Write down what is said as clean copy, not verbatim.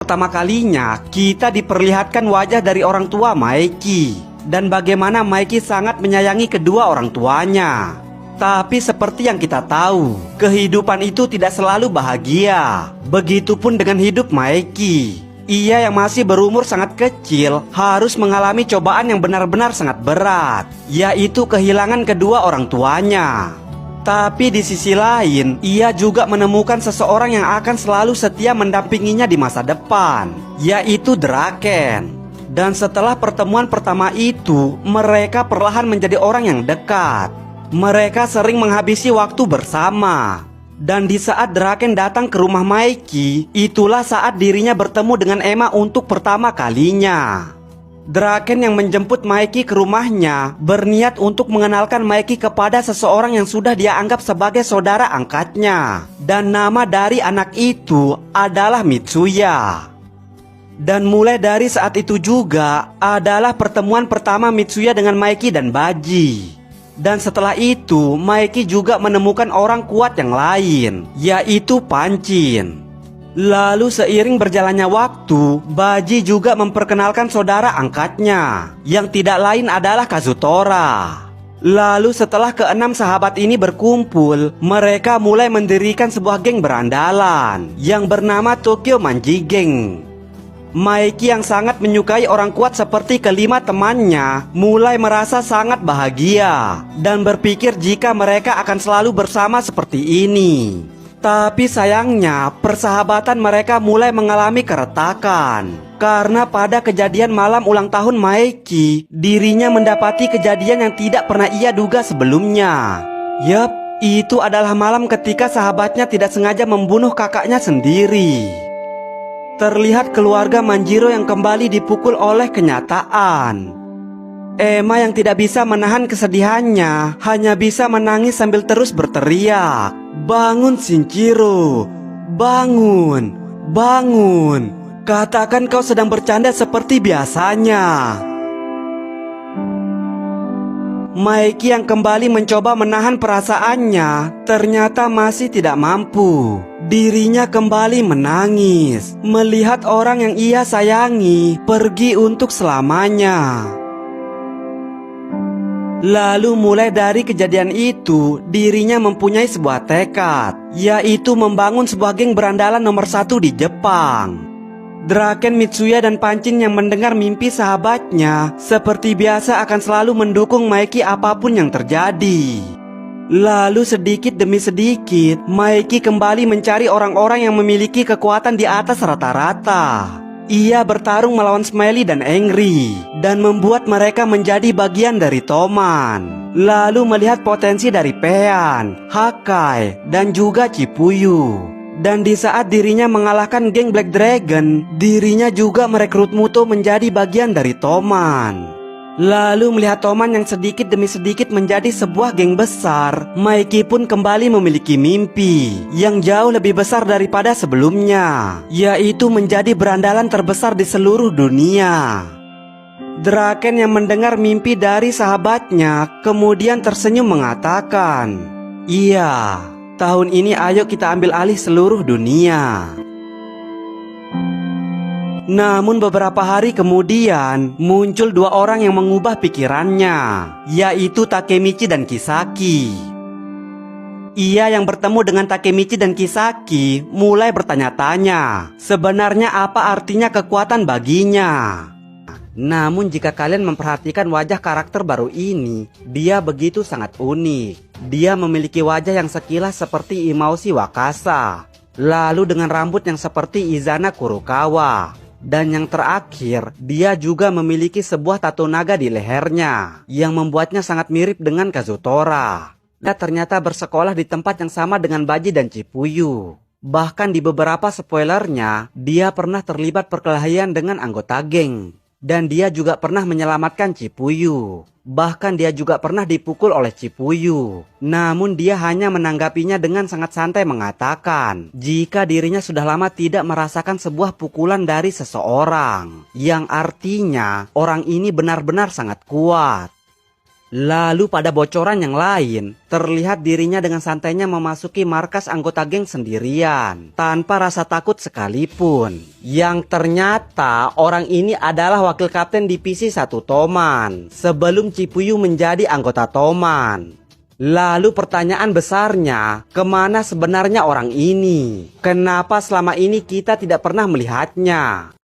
pertama kalinya kita diperlihatkan wajah dari orang tua Maeki dan bagaimana Maeki sangat menyayangi kedua orang tuanya. Tapi seperti yang kita tahu, kehidupan itu tidak selalu bahagia. Begitupun dengan hidup Maeki. Ia yang masih berumur sangat kecil harus mengalami cobaan yang benar-benar sangat berat, yaitu kehilangan kedua orang tuanya. Tapi di sisi lain, ia juga menemukan seseorang yang akan selalu setia mendampinginya di masa depan, yaitu Draken. Dan setelah pertemuan pertama itu, mereka perlahan menjadi orang yang dekat. Mereka sering menghabisi waktu bersama. Dan di saat Draken datang ke rumah Maeki, itulah saat dirinya bertemu dengan Emma untuk pertama kalinya. Draken yang menjemput Maeki ke rumahnya berniat untuk mengenalkan Maeki kepada seseorang yang sudah dia anggap sebagai saudara angkatnya. Dan nama dari anak itu adalah Mitsuya. Dan mulai dari saat itu juga adalah pertemuan pertama Mitsuya dengan Maeki dan Baji. Dan setelah itu, Maeki juga menemukan orang kuat yang lain, yaitu Pancin. Lalu seiring berjalannya waktu, Baji juga memperkenalkan saudara angkatnya, yang tidak lain adalah Kazutora. Lalu setelah keenam sahabat ini berkumpul, mereka mulai mendirikan sebuah geng berandalan, yang bernama Tokyo Manji Gang. Maeki yang sangat menyukai orang kuat seperti kelima temannya mulai merasa sangat bahagia dan berpikir jika mereka akan selalu bersama seperti ini. Tapi sayangnya persahabatan mereka mulai mengalami keretakan karena pada kejadian malam ulang tahun Maeki, dirinya mendapati kejadian yang tidak pernah ia duga sebelumnya. Yup, itu adalah malam ketika sahabatnya tidak sengaja membunuh kakaknya sendiri. Terlihat keluarga Manjiro yang kembali dipukul oleh kenyataan. Emma yang tidak bisa menahan kesedihannya hanya bisa menangis sambil terus berteriak, "Bangun Shinjiro, bangun, bangun. Katakan kau sedang bercanda seperti biasanya." Maeki yang kembali mencoba menahan perasaannya ternyata masih tidak mampu. Dirinya kembali menangis melihat orang yang ia sayangi pergi untuk selamanya. Lalu mulai dari kejadian itu, dirinya mempunyai sebuah tekad, yaitu membangun sebuah geng berandalan nomor 1 di Jepang. Draken, Mitsuya, dan Pancin yang mendengar mimpi sahabatnya seperti biasa akan selalu mendukung Maeki apapun yang terjadi. Lalu sedikit demi sedikit, Maeki kembali mencari orang-orang yang memiliki kekuatan di atas rata-rata. Ia bertarung melawan Smiley dan Angry dan membuat mereka menjadi bagian dari Toman. Lalu melihat potensi dari Pean, Hakai, dan juga Chipuyu. Dan di saat dirinya mengalahkan geng Black Dragon, dirinya juga merekrut Muto menjadi bagian dari Toman. Lalu melihat Toman yang sedikit demi sedikit menjadi sebuah geng besar, Maeki pun kembali memiliki mimpi yang jauh lebih besar daripada sebelumnya, yaitu menjadi berandalan terbesar di seluruh dunia. Draken yang mendengar mimpi dari sahabatnya kemudian tersenyum mengatakan, "Iya, tahun ini ayo kita ambil alih seluruh dunia." Namun beberapa hari kemudian muncul dua orang yang mengubah pikirannya, yaitu Takemichi dan Kisaki. Ia yang bertemu dengan Takemichi dan Kisaki mulai bertanya-tanya sebenarnya apa artinya kekuatan baginya. Namun jika kalian memperhatikan wajah karakter baru ini, dia begitu sangat unik. Dia memiliki wajah yang sekilas seperti Imaushi Wakasa, lalu dengan rambut yang seperti Izana Kurokawa. Dan yang terakhir, dia juga memiliki sebuah tato naga di lehernya yang membuatnya sangat mirip dengan Kazutora. Dia ternyata bersekolah di tempat yang sama dengan Baji dan Chipuyu. Bahkan di beberapa spoilernya, dia pernah terlibat perkelahian dengan anggota geng. Dan dia juga pernah menyelamatkan Chipuyu. Bahkan dia juga pernah dipukul oleh Chipuyu. Namun dia hanya menanggapinya dengan sangat santai mengatakan jika dirinya sudah lama tidak merasakan sebuah pukulan dari seseorang, yang artinya orang ini benar-benar sangat kuat. Lalu pada bocoran yang lain, terlihat dirinya dengan santainya memasuki markas anggota geng sendirian, tanpa rasa takut sekalipun. Yang ternyata orang ini adalah wakil kapten divisi 1 Toman, sebelum Cipuyu menjadi anggota Toman. Lalu pertanyaan besarnya, kemana sebenarnya orang ini? Kenapa selama ini kita tidak pernah melihatnya?